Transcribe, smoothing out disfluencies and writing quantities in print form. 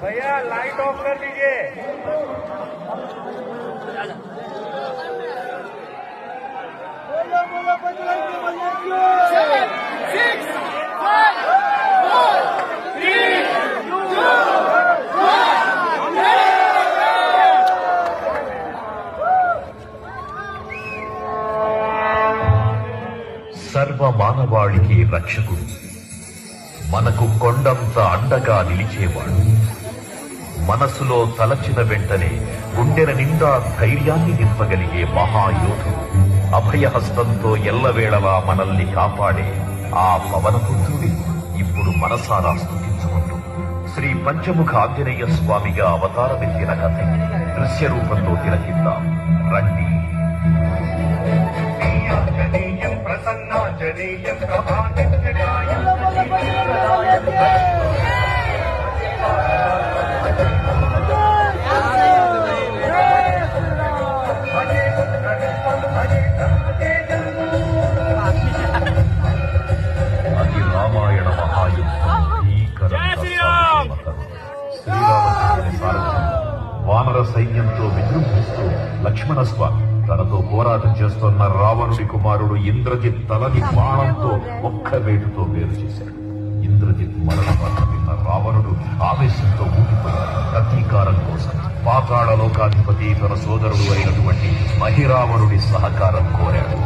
भैया light of कर दीजिए। సర్వ మానవాళికి రక్షకుడు, మనకు కొండంత అండగా నిలిచేవాడు, మనసులో తలచిన వెంటనే గుండెల నిండా ధైర్యాన్ని నింపగలిగే మహాయోధుడు, అభయహస్తంతో ఎల్లవేళలా మనల్ని కాపాడే ఆ పవనపుత్రుడి ఇప్పుడు మనసారా స్తుతించుకుంటూ శ్రీ పంచముఖ ఆంజనేయ స్వామిగా అవతారమెత్తిన కథ దృశ్య రూపంలో తిలకిద్దాం రండి. ప్రసన్నాంజనేయం అది రామాయణ మహాయుద్ధం. శ్రీరామచంద్రుని సారథ్యం వానర సైన్యంతో విజృంభిస్తూ లక్ష్మణస్వామి తనతో పోరాటం చేస్తున్న రావణుడి కుమారుడు ఇంద్రజిత్ తలని బాణంతో ఒక్క వేటుతో వేరు చేశాడు. ఇంద్రజిత్ మరణ వార్త విన్న రావణుడు ఆవేశంతో ఊగిపోయాడు. ప్రతీకారం కోసం పాతాళ లోకాధిపతి తన సోదరుడు అయినటువంటి మహిరావణుడి సహకారం కోరాడు.